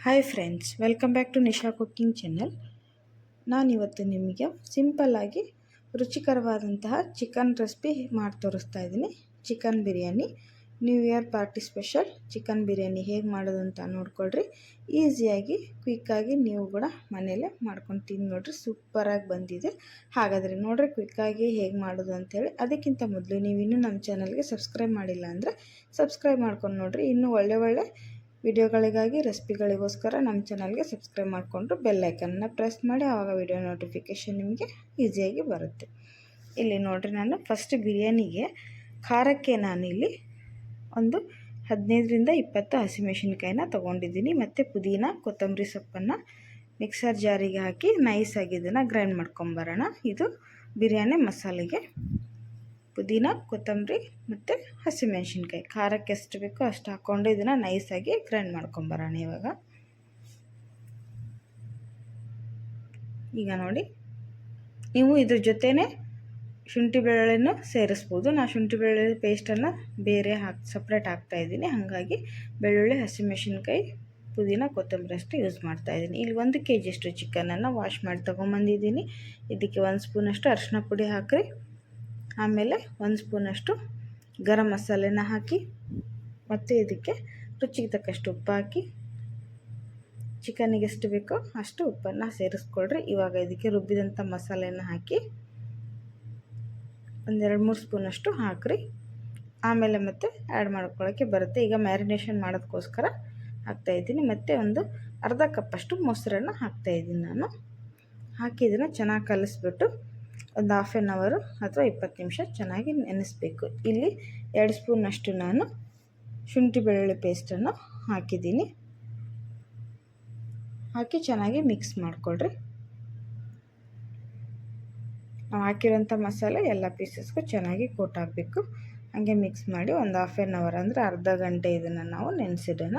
Hi friends, welcome back to Nisha cooking channel. ನಾನಿವತ್ತು ನಿಮಗೆ ಸಿಂಪಲ್ಲಾಗಿ ರುಚಿಕರವಾದಂತಹ ಚಿಕನ್ ರೆಸಿಪಿ ಮಾಡಿ ತೋರಿಸ್ತಾ ಇದ್ದೀನಿ. Chicken biryani, new year party special chicken biryani ಹೇಗೆ ಮಾಡೋದು ಅಂತ ನೋಡ್ಕೊಳ್ರಿ. ಈಸಿಯಾಗಿ ಕ್ವಿಕ್ಕಾಗಿ ನೀವು ಕೂಡ ಮನೆಯಲ್ಲೇ ಮಾಡ್ಕೊಂಡು ತಿಂದು ನೋಡ್ರಿ. ಸೂಪರಾಗಿ ಬಂದಿದೆ. ಹಾಗಾದರೆ ನೋಡ್ರಿ ಕ್ವಿಕ್ಕಾಗಿ ಹೇಗೆ ಮಾಡೋದು ಅಂಥೇಳಿ. ಅದಕ್ಕಿಂತ ಮೊದಲು ನೀವು ಇನ್ನೂ ನಮ್ಮ ಚಾನಲ್ಗೆ ಸಬ್ಸ್ಕ್ರೈಬ್ ಮಾಡಿಲ್ಲ ಅಂದರೆ ಸಬ್ಸ್ಕ್ರೈಬ್ ಮಾಡ್ಕೊಂಡು ನೋಡಿರಿ. ಇನ್ನೂ ಒಳ್ಳೆ ವಿಡಿಯೋಗಳಿಗಾಗಿ ರೆಸಿಪಿಗಳಿಗೋಸ್ಕರ ನಮ್ಮ ಚಾನಲ್ಗೆ ಸಬ್ಸ್ಕ್ರೈಬ್ ಮಾಡಿಕೊಂಡು ಬೆಲ್ ಐಕನ್ನ ಪ್ರೆಸ್ ಮಾಡಿ. ಆವಾಗ ವಿಡಿಯೋ ನೋಟಿಫಿಕೇಷನ್ ನಿಮಗೆ ಈಸಿಯಾಗಿ ಬರುತ್ತೆ. ಇಲ್ಲಿ ನೋಡಿರಿ, ನಾನು ಫಸ್ಟ್ ಬಿರಿಯಾನಿಗೆ ಖಾರಕ್ಕೆ ನಾನಿಲ್ಲಿ ಒಂದು 15ರಿಂದ 20 ಹಸಿಮೆಣಸಿನ್ಕಾಯಿನ ತೊಗೊಂಡಿದ್ದೀನಿ. ಮತ್ತು ಪುದೀನ, ಕೊತ್ತಂಬರಿ ಸೊಪ್ಪನ್ನು ಮಿಕ್ಸರ್ ಜಾರಿಗೆ ಹಾಕಿ ನೈಸಾಗಿ ಇದನ್ನು ಗ್ರೈಂಡ್ ಮಾಡ್ಕೊಂಬರೋಣ. ಇದು ಬಿರಿಯಾನಿ ಮಸಾಲೆಗೆ ಪುದೀನ, ಕೊತ್ತಂಬರಿ ಮತ್ತು ಹಸಿಮೆಣಸಿನ್ಕಾಯಿ ಖಾರಕ್ಕೆ ಎಷ್ಟು ಬೇಕೋ ಅಷ್ಟು ಹಾಕ್ಕೊಂಡು ಇದನ್ನು ನೈಸಾಗಿ ಗ್ರೈಂಡ್ ಮಾಡ್ಕೊಂಬರೋಣ. ಈಗ ನೋಡಿ, ನೀವು ಇದ್ರ ಜೊತೆನೇ ಶುಂಠಿ ಬೆಳ್ಳುಳ್ಳಿನೂ ಸೇರಿಸ್ಬೋದು. ನಾನು ಶುಂಠಿ ಬೆಳ್ಳುಳ್ಳಿ ಪೇಸ್ಟನ್ನು ಬೇರೆ ಸಪ್ರೇಟ್ ಹಾಕ್ತಾಯಿದ್ದೀನಿ. ಹಾಗಾಗಿ ಬೆಳ್ಳುಳ್ಳಿ, ಹಸಿಮೆಣಸಿನ್ಕಾಯಿ, ಪುದೀನ, ಕೊತ್ತಂಬರಿ ಅಷ್ಟು ಯೂಸ್ ಮಾಡ್ತಾಯಿದ್ದೀನಿ. ಇಲ್ಲಿ 1 kg ಅಷ್ಟು ಚಿಕನನ್ನು ವಾಶ್ ಮಾಡಿ ತೊಗೊಂಬಂದಿದ್ದೀನಿ. ಇದಕ್ಕೆ 1 ಸ್ಪೂನಷ್ಟು ಅರಿಶಿನ ಪುಡಿ ಹಾಕಿರಿ. ಆಮೇಲೆ 1 ಸ್ಪೂನಷ್ಟು ಗರಂ ಮಸಾಲೆನ ಹಾಕಿ, ಮತ್ತು ಇದಕ್ಕೆ ರುಚಿಗೆ ತಕ್ಕಷ್ಟು ಉಪ್ಪು ಹಾಕಿ, ಚಿಕನ್ನಿಗೆ ಎಷ್ಟು ಬೇಕೋ ಅಷ್ಟು ಉಪ್ಪನ್ನು ಸೇರಿಸ್ಕೊಳ್ರಿ. ಇವಾಗ ಇದಕ್ಕೆ ರುಬ್ಬಿದಂಥ ಮಸಾಲೆನ ಹಾಕಿ 1-2-3 ಸ್ಪೂನಷ್ಟು ಹಾಕಿರಿ. ಆಮೇಲೆ ಮತ್ತೆ ಆ್ಯಡ್ ಮಾಡ್ಕೊಳ್ಳೋಕ್ಕೆ ಬರುತ್ತೆ. ಈಗ ಮ್ಯಾರಿನೇಷನ್ ಮಾಡೋದಕ್ಕೋಸ್ಕರ ಹಾಕ್ತಾಯಿದ್ದೀನಿ. ಮತ್ತು ಒಂದು ಅರ್ಧ ಕಪ್ಪಷ್ಟು ಮೊಸರನ್ನು ಹಾಕ್ತಾಯಿದ್ದೀನಿ ನಾನು. ಹಾಕಿ ಇದನ್ನು ಚೆನ್ನಾಗಿ ಕಲಿಸ್ಬಿಟ್ಟು ಒಂದು 1/2 ಅವರ್ ಅಥವಾ 20 ನಿಮಿಷ ಚೆನ್ನಾಗಿ ನೆನೆಸಬೇಕು. ಇಲ್ಲಿ 2 ಸ್ಪೂನಷ್ಟು ನಾನು ಶುಂಠಿ ಬೆಳ್ಳುಳ್ಳಿ ಪೇಸ್ಟನ್ನು ಹಾಕಿದ್ದೀನಿ. ಹಾಕಿ ಚೆನ್ನಾಗಿ ಮಿಕ್ಸ್ ಮಾಡಿಕೊಳ್ರಿ. ನಾವು ಹಾಕಿರೋಂಥ ಮಸಾಲೆ ಎಲ್ಲ ಪೀಸಸ್ಗೂ ಚೆನ್ನಾಗಿ ಕೋಟ್ ಆಗಬೇಕು. ಹಾಗೆ ಮಿಕ್ಸ್ ಮಾಡಿ ಒಂದು 1/2 ಅವರ್ ಅಂದರೆ ಅರ್ಧ ಗಂಟೆ ಇದನ್ನು ನಾವು ನೆನೆಸಿಡೋಣ.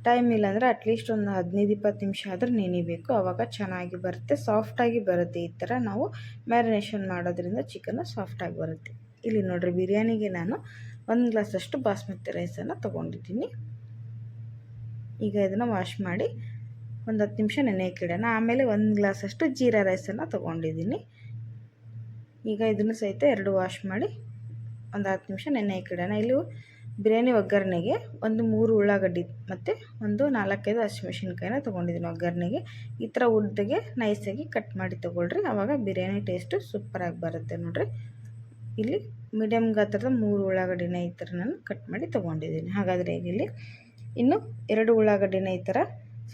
ಟೈಮ್ ಇಲ್ಲಾಂದರೆ ಅಟ್ಲೀಸ್ಟ್ ಒಂದು 15-20 ನಿಮಿಷ ಆದರೂ ನೆನಿಬೇಕು. ಆವಾಗ ಚೆನ್ನಾಗಿ ಬರುತ್ತೆ, ಸಾಫ್ಟಾಗಿ ಬರುತ್ತೆ. ಈ ಥರ ನಾವು ಮ್ಯಾರಿನೇಷನ್ ಮಾಡೋದ್ರಿಂದ ಚಿಕನ್ನು ಸಾಫ್ಟಾಗಿ ಬರುತ್ತೆ. ಇಲ್ಲಿ ನೋಡಿರಿ, ಬಿರಿಯಾನಿಗೆ ನಾನು 1 ಗ್ಲಾಸಷ್ಟು ಬಾಸ್ಮತಿ ರೈಸನ್ನು ತೊಗೊಂಡಿದ್ದೀನಿ. ಈಗ ಇದನ್ನು ವಾಶ್ ಮಾಡಿ ಒಂದು 10 ನಿಮಿಷ ನೆನೆಯಕ್ಕಿಡೋಣ. ಆಮೇಲೆ 1 ಗ್ಲಾಸಷ್ಟು ಜೀರಾ ರೈಸನ್ನು ತೊಗೊಂಡಿದ್ದೀನಿ. ಈಗ ಇದನ್ನು ಸಹಿತ 2 ವಾಶ್ ಮಾಡಿ ಒಂದು 10 ನಿಮಿಷ ನೆನೆಯಕ್ಕಿಡೋಣ. ಇಲ್ಲಿ ಬಿರಿಯಾನಿ ಒಗ್ಗರಣೆಗೆ ಒಂದು 3 ಉಳ್ಳಾಗಡ್ಡಿ ಮತ್ತು ಒಂದು 4-5 ಹಸಿಮೆಣಸಿನ್ಕಾಯಿನ ತೊಗೊಂಡಿದ್ದೀನಿ. ಒಗ್ಗರಣೆಗೆ ಈ ಥರ ಉದ್ದಗೆ ನೈಸಾಗಿ ಕಟ್ ಮಾಡಿ ತೊಗೊಳ್ರಿ. ಆವಾಗ ಬಿರಿಯಾನಿ ಟೇಸ್ಟು ಸೂಪರಾಗಿ ಬರುತ್ತೆ. ನೋಡಿರಿ, ಇಲ್ಲಿ ಮೀಡಿಯಮ್ ಗಾತ್ರದ 3 ಉಳ್ಳಾಗಡ್ಡಿನ ಈ ಥರ ನಾನು ಕಟ್ ಮಾಡಿ ತೊಗೊಂಡಿದ್ದೀನಿ. ಹಾಗಾದರೆ ಇಲ್ಲಿ ಇನ್ನು 2 ಉಳ್ಳಾಗಡ್ಡಿನ ಈ ಥರ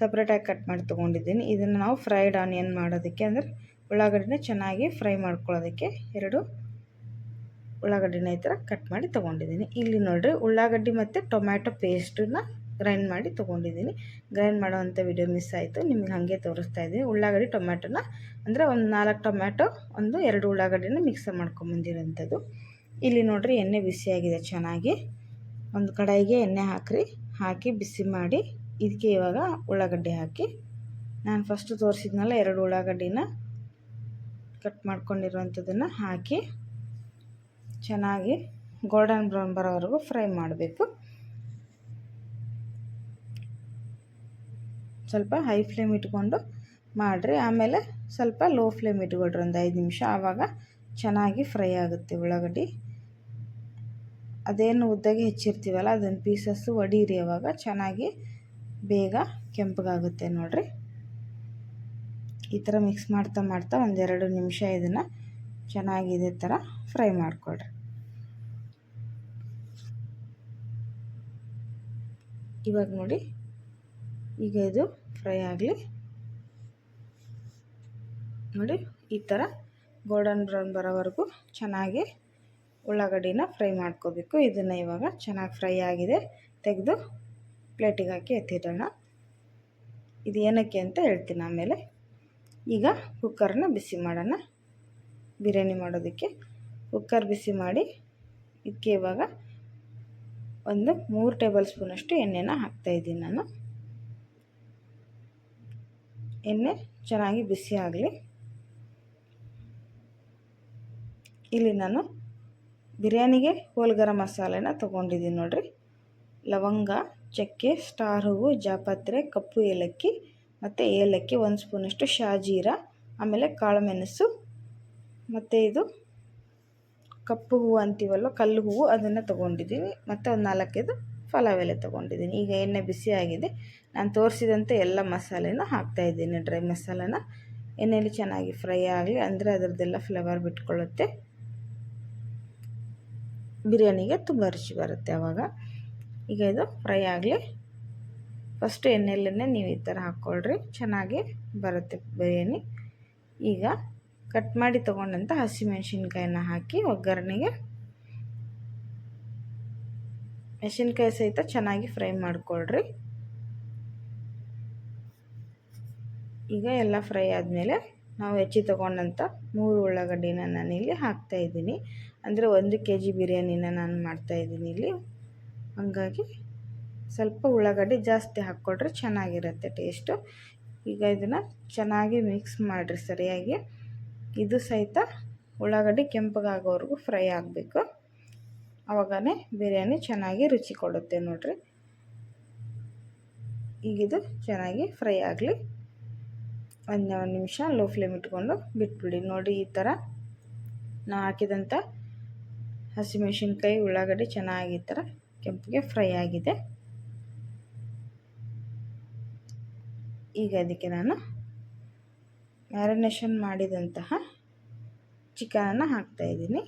ಸಪ್ರೇಟಾಗಿ ಕಟ್ ಮಾಡಿ ತೊಗೊಂಡಿದ್ದೀನಿ. ಇದನ್ನು ನಾವು ಫ್ರೈಡ್ ಆನಿಯನ್ ಮಾಡೋದಕ್ಕೆ, ಅಂದರೆ ಉಳ್ಳಾಗಡ್ಡಿನ ಚೆನ್ನಾಗಿ ಫ್ರೈ ಮಾಡ್ಕೊಳ್ಳೋದಕ್ಕೆ 2 ಉಳ್ಳಾಗಡ್ಡಿನ ಈ ಥರ ಕಟ್ ಮಾಡಿ ತೊಗೊಂಡಿದ್ದೀನಿ. ಇಲ್ಲಿ ನೋಡಿರಿ, ಉಳ್ಳಾಗಡ್ಡಿ ಮತ್ತು ಟೊಮ್ಯಾಟೊ ಪೇಸ್ಟನ್ನ ಗ್ರೈಂಡ್ ಮಾಡಿ ತೊಗೊಂಡಿದ್ದೀನಿ. ಗ್ರೈಂಡ್ ಮಾಡೋವಂಥ ವಿಡಿಯೋ ಮಿಸ್ ಆಯಿತು, ನಿಮ್ಗೆ ಹಾಗೆ ತೋರಿಸ್ತಾ ಇದ್ದೀನಿ. ಉಳ್ಳಾಗಡ್ಡಿ ಟೊಮ್ಯಾಟೊನ ಅಂದರೆ ಒಂದು 4 ಟೊಮ್ಯಾಟೊ, 2 ಉಳ್ಳಾಗಡ್ಡಿನ ಮಿಕ್ಸ್ ಮಾಡ್ಕೊಂಬಂದಿರೋಂಥದ್ದು. ಇಲ್ಲಿ ನೋಡಿರಿ, ಎಣ್ಣೆ ಬಿಸಿಯಾಗಿದೆ ಚೆನ್ನಾಗಿ. ಒಂದು ಕಡಾಯಿಗೆ ಎಣ್ಣೆ ಹಾಕಿ ಬಿಸಿ ಮಾಡಿ ಇದಕ್ಕೆ ಇವಾಗ ಉಳ್ಳಾಗಡ್ಡಿ ಹಾಕಿ, ನಾನು ಫಸ್ಟು ತೋರಿಸಿದ್ನಲ್ಲ 2 ಉಳ್ಳಾಗಡ್ಡಿನ ಕಟ್ ಮಾಡ್ಕೊಂಡಿರೋವಂಥದ್ದನ್ನು ಹಾಕಿ ಚೆನ್ನಾಗಿ ಗೋಲ್ಡನ್ ಬ್ರೌನ್ ಬರೋವರೆಗೂ ಫ್ರೈ ಮಾಡಬೇಕು. ಸ್ವಲ್ಪ ಹೈ ಫ್ಲೇಮ್ ಇಟ್ಕೊಂಡು ಮಾಡಿರಿ. ಆಮೇಲೆ ಸ್ವಲ್ಪ ಲೋ ಫ್ಲೇಮ್ ಇಟ್ಕೊಳ್ರಿ ಒಂದು 5 ನಿಮಿಷ. ಆವಾಗ ಚೆನ್ನಾಗಿ ಫ್ರೈ ಆಗುತ್ತೆ ಉಳ್ಳಾಗಡ್ಡಿ. ಅದೇನು ಉದ್ದಾಗಿ ಹೆಚ್ಚಿರ್ತೀವಲ್ಲ ಅದನ್ನು ಪೀಸಸ್ಸು ಒಡೀರಿ. ಆವಾಗ ಚೆನ್ನಾಗಿ ಬೇಗ ಕೆಂಪಗಾಗುತ್ತೆ. ನೋಡಿರಿ, ಈ ಥರ ಮಿಕ್ಸ್ ಮಾಡ್ತಾ 1-2 ನಿಮಿಷ ಇದನ್ನು ಚೆನ್ನಾಗಿ ಇದೇ ಥರ ಫ್ರೈ ಮಾಡಿಕೊಳ್ರಿ. ಇವಾಗ ನೋಡಿ, ಈಗ ಇದು ಫ್ರೈ ಆಗಲಿ. ನೋಡಿ, ಈ ಥರ ಗೋಲ್ಡನ್ ಬ್ರೌನ್ ಬರೋವರೆಗೂ ಚೆನ್ನಾಗಿ ಉಳ್ಳಾಗಡ್ಡಿನ ಫ್ರೈ ಮಾಡ್ಕೋಬೇಕು. ಇದನ್ನು ಇವಾಗ ಚೆನ್ನಾಗಿ ಫ್ರೈ ಆಗಿದೆ, ತೆಗೆದು ಪ್ಲೇಟಿಗೆ ಹಾಕಿ ಎತ್ತಿಡೋಣ. ಇದು ಏನಕ್ಕೆ ಅಂತ ಹೇಳ್ತೀನಿ ಆಮೇಲೆ. ಈಗ ಕುಕ್ಕರ್ನ ಬಿಸಿ ಮಾಡೋಣ. ಬಿರಿಯಾನಿ ಮಾಡೋದಕ್ಕೆ ಕುಕ್ಕರ್ ಬಿಸಿ ಮಾಡಿ ಇದಕ್ಕೆ ಇವಾಗ ಒಂದು 3 ಟೇಬಲ್ ಸ್ಪೂನಷ್ಟು ಎಣ್ಣೆನ ಹಾಕ್ತಾಯಿದ್ದೀನಿ ನಾನು. ಎಣ್ಣೆ ಚೆನ್ನಾಗಿ ಬಿಸಿ ಆಗಲಿ. ಇಲ್ಲಿ ನಾನು ಬಿರಿಯಾನಿಗೆ ಹೋಲ್ ಗರಂ ಮಸಾಲೆನ ತೊಗೊಂಡಿದ್ದೀನಿ. ನೋಡಿರಿ, ಲವಂಗ, ಚಕ್ಕೆ, ಸ್ಟಾರ್ ಹೂವು, ಜಾಪತ್ರೆ, ಕಪ್ಪು ಏಲಕ್ಕಿ ಮತ್ತು ಏಲಕ್ಕಿ, 1 ಸ್ಪೂನಷ್ಟು ಶಾಜೀರ, ಆಮೇಲೆ ಕಾಳು ಮೆಣಸು, ಮತ್ತು ಇದು ಕಪ್ಪು ಹೂವು ಅಂತೀವಲ್ಲ ಕಲ್ಲು ಹೂವು, ಅದನ್ನು ತೊಗೊಂಡಿದ್ದೀನಿ. ಮತ್ತು ಒಂದು 4 ಪಲಾವ್ ಎಲೆ ತೊಗೊಂಡಿದ್ದೀನಿ. ಈಗ ಎಣ್ಣೆ ಬಿಸಿ ಆಗಿದೆ. ನಾನು ತೋರಿಸಿದಂತೆ ಎಲ್ಲ ಮಸಾಲೆನ ಹಾಕ್ತಾಯಿದ್ದೀನಿ. ಡ್ರೈ ಮಸಾಲಾನ ಎಣ್ಣೆಯಲ್ಲಿ ಚೆನ್ನಾಗಿ ಫ್ರೈ ಆಗಲಿ, ಅಂದರೆ ಅದರದ್ದೆಲ್ಲ ಫ್ಲೇವರ್ ಬಿಟ್ಕೊಳ್ಳುತ್ತೆ. ಬಿರಿಯಾನಿಗೆ ತುಂಬ ರುಚಿ ಬರುತ್ತೆ ಆವಾಗ. ಈಗ ಇದು ಫ್ರೈ ಆಗಲಿ. ಫಸ್ಟು ಎಣ್ಣೆಯಲ್ಲೇ ನೀವು ಈ ಥರ ಹಾಕ್ಕೊಳ್ರಿ, ಚೆನ್ನಾಗಿ ಬರುತ್ತೆ ಬಿರಿಯಾನಿ. ಈಗ ಕಟ್ ಮಾಡಿ ತೊಗೊಂಡಂಥ ಹಸಿಮೆಣ್ಸಿನ್ಕಾಯಿನ ಹಾಕಿ ಒಗ್ಗರಣೆಗೆ ಮೆಣಸಿನ್ಕಾಯಿ ಸಹಿತ ಚೆನ್ನಾಗಿ ಫ್ರೈ ಮಾಡಿಕೊಳ್ರಿ. ಈಗ ಎಲ್ಲ ಫ್ರೈ ಆದಮೇಲೆ ನಾವು ಹೆಚ್ಚಿ ತೊಗೊಂಡಂಥ 3 ಉಳ್ಳಾಗಡ್ಡಿನ ನಾನಿಲ್ಲಿ ಹಾಕ್ತಾಯಿದ್ದೀನಿ. ಅಂದರೆ 1 kg ಬಿರಿಯಾನಿನ ನಾನು ಮಾಡ್ತಾಯಿದ್ದೀನಿ ಇಲ್ಲಿ. ಹಾಗಾಗಿ ಸ್ವಲ್ಪ ಉಳ್ಳಾಗಡ್ಡಿ ಜಾಸ್ತಿ ಹಾಕ್ಕೊಳ್ರಿ, ಚೆನ್ನಾಗಿರುತ್ತೆ ಟೇಸ್ಟು. ಈಗ ಇದನ್ನು ಚೆನ್ನಾಗಿ ಮಿಕ್ಸ್ ಮಾಡಿರಿ ಸರಿಯಾಗಿ. ಇದು ಸಹಿತ ಉಳ್ಳಾಗಡ್ಡಿ ಕೆಂಪಗಾಗೋವರೆಗೂ ಫ್ರೈ ಆಗಬೇಕು. ಆವಾಗನೇ ಬಿರಿಯಾನಿ ಚೆನ್ನಾಗಿ ರುಚಿ ಕೊಡುತ್ತೆ ನೋಡಿರಿ. ಈಗಿದು ಚೆನ್ನಾಗಿ ಫ್ರೈ ಆಗಲಿ. ಒಂದು ನಿಮಿಷ ಲೋ ಫ್ಲೇಮ್ ಇಟ್ಕೊಂಡು ಬಿಟ್ಬಿಡಿ. ನೋಡಿ, ಈ ಥರ ನಾವು ಹಾಕಿದಂಥ ಹಸಿಮೆಣ್ಸಿನ್ಕಾಯಿ, ಉಳ್ಳಾಗಡ್ಡಿ ಚೆನ್ನಾಗಿ ಈ ಥರ ಕೆಂಪಿಗೆ ಫ್ರೈ ಆಗಿದೆ. ಈಗ ಅದಕ್ಕೆ ನಾನು ಮ್ಯಾರಿನೇಷನ್ ಮಾಡಿದಂತಹ ಚಿಕನನ್ನು ಹಾಕ್ತಾಯಿದ್ದೀನಿ.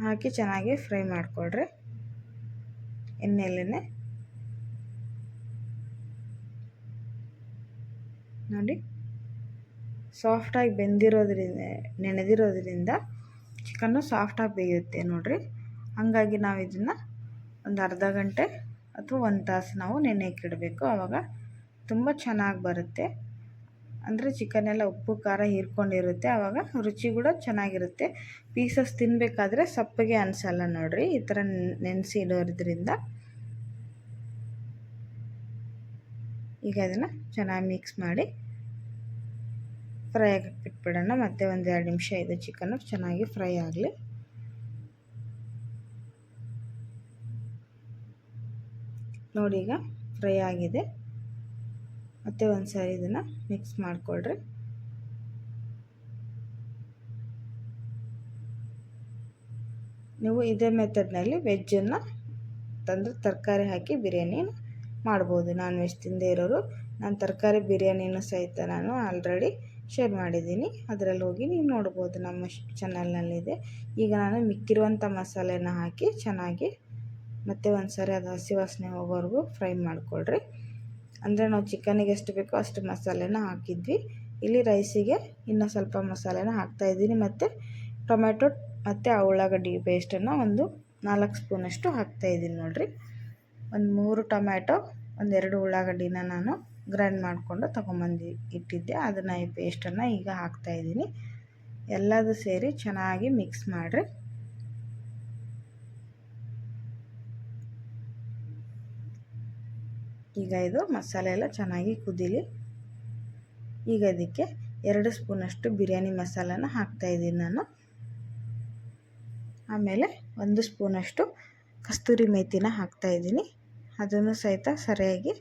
ಹಾಕಿ ಚೆನ್ನಾಗಿ ಫ್ರೈ ಮಾಡಿಕೊಳ್ರಿ ಎಣ್ಣೆಯಲ್ಲೇ. ನೋಡಿ, ಸಾಫ್ಟಾಗಿ ನೆನೆದಿರೋದ್ರಿಂದ ಚಿಕನ್ನು ಸಾಫ್ಟಾಗಿ ಬೇಯುತ್ತೆ ನೋಡಿರಿ. ಹಾಗಾಗಿ ನಾವು ಇದನ್ನು ಒಂದು ಅರ್ಧ ಗಂಟೆ ಅಥವಾ 1 ತಾಸು ನಾವು ನೆನೆಯಕ್ಕಿಡಬೇಕು. ಆವಾಗ ತುಂಬ ಚೆನ್ನಾಗಿ ಬರುತ್ತೆ. ಅಂದರೆ ಚಿಕನೆಲ್ಲ ಉಪ್ಪು ಖಾರ ಹೀರ್ಕೊಂಡಿರುತ್ತೆ, ಆವಾಗ ರುಚಿ ಕೂಡ ಚೆನ್ನಾಗಿರುತ್ತೆ. ಪೀಸಸ್ ತಿನ್ನಬೇಕಾದ್ರೆ ಸಪ್ಪಗೆ ಅನಿಸಲ್ಲ ನೋಡಿರಿ, ಈ ಥರ ನೆನೆಸಿ ಇಡೋದ್ರಿಂದ. ಈಗ ಅದನ್ನು ಚೆನ್ನಾಗಿ ಮಿಕ್ಸ್ ಮಾಡಿ ಫ್ರೈ ಆಗಕ್ಕೆ ಬಿಟ್ಬಿಡೋಣ. ಮತ್ತು ಒಂದು 2 ನಿಮಿಷ ಇದು ಚಿಕನ್ನು ಚೆನ್ನಾಗಿ ಫ್ರೈ ಆಗಲಿ. ನೋಡಿ, ಈಗ ಫ್ರೈ ಆಗಿದೆ. ಮತ್ತು ಒಂದು ಸಾರಿ ಇದನ್ನು ಮಿಕ್ಸ್ ಮಾಡಿಕೊಳ್ರಿ. ನೀವು ಇದೇ ಮೆಥಡ್ನಲ್ಲಿ ವೆಜ್ಜನ್ನು ತಂದು ತರಕಾರಿ ಹಾಕಿ ಬಿರಿಯಾನಿ ಮಾಡ್ಬೋದು. ನಾನ್ ವೆಜ್ ತಿಂದೇ ಇರೋರು, ನಾನು ತರಕಾರಿ ಬಿರಿಯಾನಿನೂ ಸಹಿತ ನಾನು ಆಲ್ರೆಡಿ ಶೇರ್ ಮಾಡಿದ್ದೀನಿ. ಅದರಲ್ಲಿ ಹೋಗಿ ನೀವು ನೋಡ್ಬೋದು, ನಮ್ಮ ಚಾನಲ್ನಲ್ಲಿದೆ. ಈಗ ನಾನು ಮಿಕ್ಕಿರುವಂಥ ಮಸಾಲೆನ ಹಾಕಿ ಚೆನ್ನಾಗಿ ಮತ್ತು ಒಂದು ಸಾರಿ ಅದು ಹಸಿ ವಾಸನೆ ಹೋಗೋವರೆಗೂ ಫ್ರೈ ಮಾಡಿಕೊಳ್ರಿ. ಅಂದರೆ ನಾವು ಚಿಕನಿಗೆ ಎಷ್ಟು ಬೇಕೋ ಅಷ್ಟು ಮಸಾಲೆನ ಹಾಕಿದ್ವಿ. ಇಲ್ಲಿ ರೈಸಿಗೆ ಇನ್ನೂ ಸ್ವಲ್ಪ ಮಸಾಲೆನ ಹಾಕ್ತಾಯಿದ್ದೀನಿ. ಮತ್ತು ಟೊಮೆಟೊ ಮತ್ತು ಆ ಉಳ್ಳಾಗಡ್ಡಿ ಪೇಸ್ಟನ್ನು ಒಂದು 4 ಸ್ಪೂನಷ್ಟು ಹಾಕ್ತಾಯಿದ್ದೀನಿ ನೋಡಿರಿ. ಒಂದು 3 ಟೊಮ್ಯಾಟೊ, 1-2 ಉಳ್ಳಾಗಡ್ಡಿನ ನಾನು ಗ್ರೈಂಡ್ ಮಾಡಿಕೊಂಡು ತೊಗೊಂಬಂದು ಇಟ್ಟಿದ್ದೆ. ಅದನ್ನು ಈ ಪೇಸ್ಟನ್ನು ಈಗ ಹಾಕ್ತಾಯಿದ್ದೀನಿ. ಎಲ್ಲದೂ ಸೇರಿ ಚೆನ್ನಾಗಿ ಮಿಕ್ಸ್ ಮಾಡಿರಿ. ಈಗ ಇದು ಮಸಾಲೆ ಎಲ್ಲ ಚೆನ್ನಾಗಿ ಕುದೀಲಿ. ಈಗ ಅದಕ್ಕೆ 2 ಸ್ಪೂನಷ್ಟು ಬಿರಿಯಾನಿ ಮಸಾಲನ ಹಾಕ್ತಾಯಿದ್ದೀನಿ ನಾನು. ಆಮೇಲೆ 1 ಸ್ಪೂನಷ್ಟು ಕಸ್ತೂರಿ ಮೇಥಿನ ಹಾಕ್ತಾಯಿದ್ದೀನಿ. ಅದನ್ನು ಸಹಿತ ಸರಿಯಾಗಿ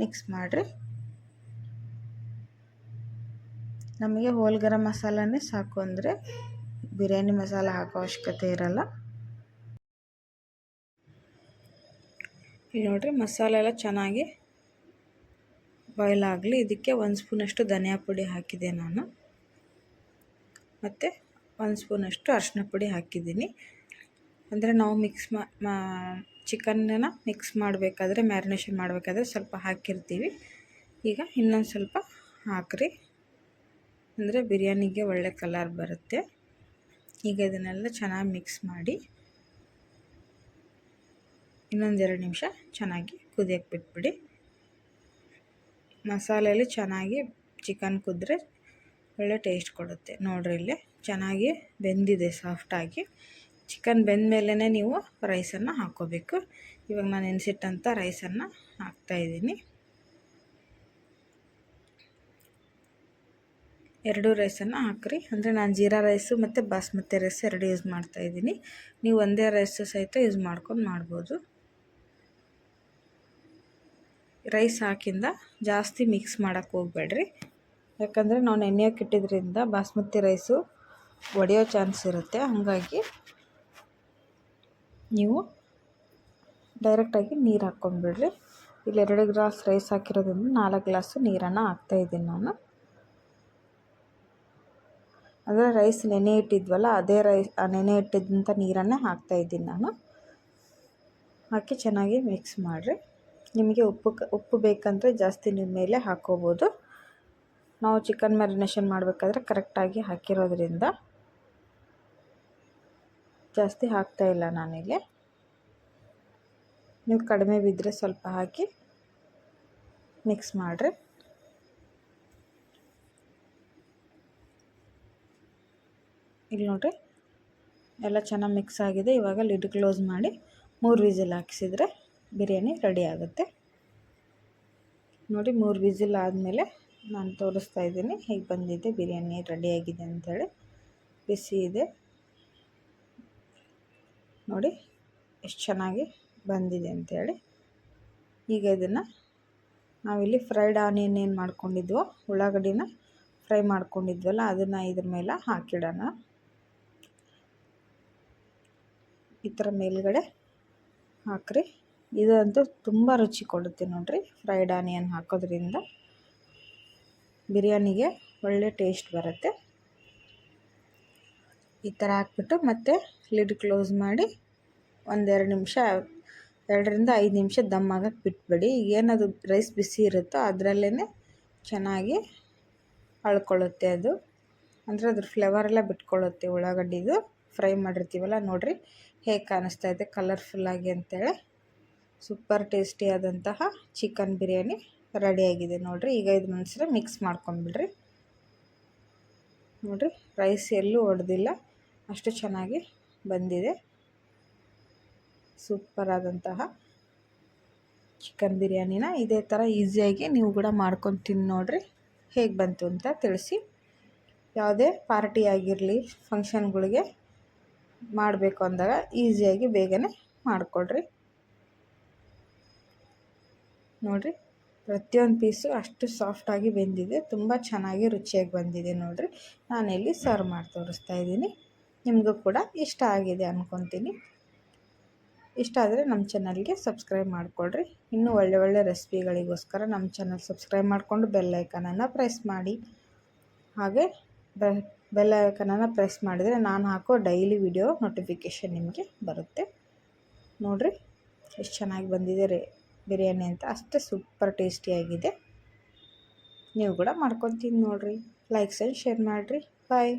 ಮಿಕ್ಸ್ ಮಾಡಿರಿ. ನಮಗೆ ಹೋಲ್ ಗರಂ ಮಸಾಲನೇ ಸಾಕು, ಅಂದರೆ ಬಿರಿಯಾನಿ ಮಸಾಲ ಹಾಕೋ ಅವಶ್ಯಕತೆ ಇರಲ್ಲ. ಇಲ್ಲಿ ನೋಡಿರಿ, ಮಸಾಲೆ ಎಲ್ಲ ಚೆನ್ನಾಗಿ ಬಾಯ್ಲ್ ಆಗಲಿ. ಇದಕ್ಕೆ 1 ಸ್ಪೂನಷ್ಟು ಧನಿಯಾ ಪುಡಿ ಹಾಕಿದೆ ನಾನು. ಮತ್ತು 1 ಸ್ಪೂನಷ್ಟು ಅರಿಶಿನ ಪುಡಿ ಹಾಕಿದ್ದೀನಿ. ಅಂದರೆ ನಾವು ಚಿಕನ್ನ ಮಿಕ್ಸ್ ಮಾಡಬೇಕಾದ್ರೆ, ಮ್ಯಾರಿನೇಷನ್ ಮಾಡಬೇಕಾದ್ರೆ ಸ್ವಲ್ಪ ಹಾಕಿರ್ತೀವಿ. ಈಗ ಇನ್ನೊಂದು ಸ್ವಲ್ಪ ಹಾಕಿರಿ, ಅಂದರೆ ಬಿರಿಯಾನಿಗೆ ಒಳ್ಳೆ ಕಲರ್ ಬರುತ್ತೆ. ಈಗ ಇದನ್ನೆಲ್ಲ ಚೆನ್ನಾಗಿ ಮಿಕ್ಸ್ ಮಾಡಿ ಇನ್ನೊಂದು 2 ನಿಮಿಷ ಚೆನ್ನಾಗಿ ಕುದಿಯಕ್ಕೆ ಬಿಟ್ಬಿಡಿ. ಮಸಾಲೆಯಲ್ಲಿ ಚೆನ್ನಾಗಿ ಚಿಕನ್ ಕುದ್ರೆ ಒಳ್ಳೆ ಟೇಸ್ಟ್ ಕೊಡುತ್ತೆ. ನೋಡ್ರಿ, ಇಲ್ಲಿ ಚೆನ್ನಾಗಿ ಬೆಂದಿದೆ ಸಾಫ್ಟಾಗಿ. ಚಿಕನ್ ಬೆಂದ ಮೇಲೇ ನೀವು ರೈಸನ್ನು ಹಾಕ್ಕೋಬೇಕು. ಇವಾಗ ನಾನು ನೆನೆಸಿಟ್ಟಂಥ ರೈಸನ್ನು ಹಾಕ್ತಾಯಿದ್ದೀನಿ. 2 ರೈಸನ್ನು ಹಾಕ್ರಿ. ಅಂದರೆ ನಾನು ಜೀರಾ ರೈಸು ಮತ್ತು ಬಾಸ್ಮತಿ ರೈಸ್ 2 ಯೂಸ್ ಮಾಡ್ತಾಯಿದ್ದೀನಿ. ನೀವು ಒಂದೇ ರೈಸು ಸಹಿತ ಯೂಸ್ ಮಾಡ್ಕೊಂಡು ಮಾಡ್ಬೋದು. ರೈಸ್ ಹಾಕಿಂದ ಜಾಸ್ತಿ ಮಿಕ್ಸ್ ಮಾಡೋಕ್ಕೆ ಹೋಗಬೇಡ್ರಿ, ಯಾಕಂದರೆ ನಾವು ನೆನೆಯೋಕೆ ಇಟ್ಟಿದ್ರಿಂದ ಬಾಸ್ಮತಿ ರೈಸು ಒಡೆಯೋ ಚಾನ್ಸ್ ಇರುತ್ತೆ. ಹಾಗಾಗಿ ನೀವು ಡೈರೆಕ್ಟಾಗಿ ನೀರು ಹಾಕ್ಕೊಂಬಿಡ್ರಿ. ಇಲ್ಲಿ 2 ಗ್ಲಾಸ್ ರೈಸ್ ಹಾಕಿರೋದ್ರಿಂದ 4 ಗ್ಲಾಸು ನೀರನ್ನು ಹಾಕ್ತಾಯಿದ್ದೀನಿ ನಾನು. ಅಂದರೆ ರೈಸ್ ನೆನೆ ಇಟ್ಟಿದ್ವಲ್ಲ, ಅದೇ ನೆನೆ ಇಟ್ಟಿದ್ದಂಥ ನೀರನ್ನೇ ಹಾಕ್ತಾಯಿದ್ದೀನಿ ನಾನು. ಹಾಕಿ ಚೆನ್ನಾಗಿ ಮಿಕ್ಸ್ ಮಾಡಿರಿ. ನಿಮಗೆ ಉಪ್ಪು ಬೇಕಂದರೆ ಜಾಸ್ತಿ ನಿಮ್ಮ ಮೇಲೆ ಹಾಕ್ಕೋಬೋದು. ನಾವು ಚಿಕನ್ ಮ್ಯಾರಿನೇಷನ್ ಮಾಡಬೇಕಾದ್ರೆ ಕರೆಕ್ಟಾಗಿ ಹಾಕಿರೋದ್ರಿಂದ ಜಾಸ್ತಿ ಹಾಕ್ತಾಯಿಲ್ಲ ನಾನಿಲ್ಲಿ. ನೀವು ಕಡಿಮೆ ಬಿದ್ದರೆ ಸ್ವಲ್ಪ ಹಾಕಿ ಮಿಕ್ಸ್ ಮಾಡಿರಿ. ಇಲ್ಲಿ ನೋಡಿರಿ, ಎಲ್ಲ ಚೆನ್ನಾಗಿ ಮಿಕ್ಸ್ ಆಗಿದೆ. ಇವಾಗ ಲಿಡ್ ಕ್ಲೋಸ್ ಮಾಡಿ 3 ವಿಸಿಲ್ ಹಾಕಿಸಿದ್ರೆ ಬಿರಿಯಾನಿ ರೆಡಿ ಆಗುತ್ತೆ. ನೋಡಿ 3 ವಿಸಿಲ್ ಆದಮೇಲೆ ನಾನು ತೋರಿಸ್ತಾ ಇದ್ದೀನಿ ಹೇಗೆ ಬಂದಿದೆ ಬಿರಿಯಾನಿ ರೆಡಿಯಾಗಿದೆ ಅಂಥೇಳಿ. ಬಿಸಿ ಇದೆ ನೋಡಿ ಎಷ್ಟು ಚೆನ್ನಾಗಿ ಬಂದಿದೆ ಅಂಥೇಳಿ. ಈಗ ಇದನ್ನು ನಾವಿಲ್ಲಿ ಫ್ರೈಡ್ ಆನಿಯನ್ ಏನು ಮಾಡ್ಕೊಂಡಿದ್ವೋ, ಉಳ್ಳಾಗಡ್ಡಿನ ಫ್ರೈ ಮಾಡ್ಕೊಂಡಿದ್ವಲ್ಲ, ಅದನ್ನು ಇದ್ರ ಮೇಲೆ ಹಾಕಿಡೋಣ. ಈ ಥರ ಮೇಲ್ಗಡೆ ಹಾಕ್ರಿ. ಇದಂತೂ ತುಂಬ ರುಚಿ ಕೊಡುತ್ತೆ ನೋಡಿರಿ. ಫ್ರೈಡ್ ಆನಿಯನ್ ಹಾಕೋದ್ರಿಂದ ಬಿರಿಯಾನಿಗೆ ಒಳ್ಳೆ ಟೇಸ್ಟ್ ಬರುತ್ತೆ. ಈ ಥರ ಹಾಕ್ಬಿಟ್ಟು ಮತ್ತೆ ಲಿಡ್ ಕ್ಲೋಸ್ ಮಾಡಿ 1-2 ನಿಮಿಷ, 2ರಿಂದ 5 ನಿಮಿಷ ದಮ್ ಆಗಕ್ಕೆ ಬಿಟ್ಬಿಡಿ. ಏನದು ರೈಸ್ ಬಿಸಿ ಇರುತ್ತೋ ಅದರಲ್ಲೇ ಚೆನ್ನಾಗಿ ಅಳ್ಕೊಳ್ಳುತ್ತೆ ಅದು. ಅಂದರೆ ಅದ್ರ ಫ್ಲೇವರೆಲ್ಲ ಬಿಟ್ಕೊಳ್ಳುತ್ತೆ ಉಳ್ಳಾಗಡ್ಡಿದು. ಫ್ರೈ ಮಾಡಿರ್ತೀವಲ್ಲ, ನೋಡಿರಿ ಹೇಗೆ ಕಾಣಿಸ್ತಾ ಇದೆ ಕಲರ್ಫುಲ್ಲಾಗಿ ಅಂತೇಳಿ. ಸೂಪರ್ ಟೇಸ್ಟಿಯಾದಂತಹ ಚಿಕನ್ ಬಿರಿಯಾನಿ ರೆಡಿಯಾಗಿದೆ ನೋಡಿರಿ. ಈಗ ಇದು ಮನಸ್ರೆ ಮಿಕ್ಸ್ ಮಾಡ್ಕೊಂಬಿಡ್ರಿ. ನೋಡಿರಿ ರೈಸ್ ಎಲ್ಲೂ ಒಡೆದಿಲ್ಲ, ಅಷ್ಟು ಚೆನ್ನಾಗಿ ಬಂದಿದೆ. ಸೂಪರ್ ಆದಂತಹ ಚಿಕನ್ ಬಿರಿಯಾನಿನ ಇದೇ ಥರ ಈಸಿಯಾಗಿ ನೀವು ಕೂಡ ಮಾಡ್ಕೊಂಡು ತಿಂದು ನೋಡಿರಿ, ಹೇಗೆ ಬಂತು ಅಂತ ತಿಳಿಸಿ. ಯಾವುದೇ ಪಾರ್ಟಿ ಆಗಿರಲಿ, ಫಂಕ್ಷನ್ಗಳಿಗೆ ಮಾಡಬೇಕು ಅಂದಾಗ ಈಸಿಯಾಗಿ ಬೇಗನೆ ಮಾಡಿಕೊಡ್ರಿ. ನೋಡಿರಿ ಪ್ರತಿಯೊಂದು ಪೀಸು ಅಷ್ಟು ಸಾಫ್ಟಾಗಿ ಬೆಂದಿದೆ, ತುಂಬ ಚೆನ್ನಾಗಿ ರುಚಿಯಾಗಿ ಬಂದಿದೆ ನೋಡಿರಿ. ನಾನಿಲ್ಲಿ ಸರ್ವ್ ಮಾಡಿ ತೋರಿಸ್ತಾ ಇದ್ದೀನಿ. ನಿಮಗೂ ಕೂಡ ಇಷ್ಟ ಆಗಿದೆ ಅಂದ್ಕೊತೀನಿ. ಇಷ್ಟ ಆದರೆ ನಮ್ಮ ಚಾನಲ್ಗೆ ಸಬ್ಸ್ಕ್ರೈಬ್ ಮಾಡಿಕೊಡ್ರಿ. ಇನ್ನೂ ಒಳ್ಳೆ ರೆಸಿಪಿಗಳಿಗೋಸ್ಕರ ನಮ್ಮ ಚಾನಲ್ ಸಬ್ಸ್ಕ್ರೈಬ್ ಮಾಡಿಕೊಂಡು ಬೆಲ್ ಐಕನನ್ನು ಪ್ರೆಸ್ ಮಾಡಿ. ಹಾಗೆ ಬೆಲ್ ಐಕನನ್ನು ಪ್ರೆಸ್ ಮಾಡಿದರೆ ನಾನು ಹಾಕೋ ಡೈಲಿ ವಿಡಿಯೋ ನೋಟಿಫಿಕೇಷನ್ ನಿಮಗೆ ಬರುತ್ತೆ. ನೋಡಿರಿ ಎಷ್ಟು ಚೆನ್ನಾಗಿ ಬಂದಿದೆ ಬಿರಿಯಾನಿ ಅಂತ, ಅಷ್ಟೇ ಸೂಪರ್ ಟೇಸ್ಟಿಯಾಗಿದೆ. ನೀವು ಕೂಡ ಮಾಡ್ಕೊಂಡು ತಿಂದು ನೋಡಿರಿ. ಲೈಕ್ಸ್ ಆ್ಯಂಡ್ ಶೇರ್ ಮಾಡಿರಿ. ಬಾಯ್.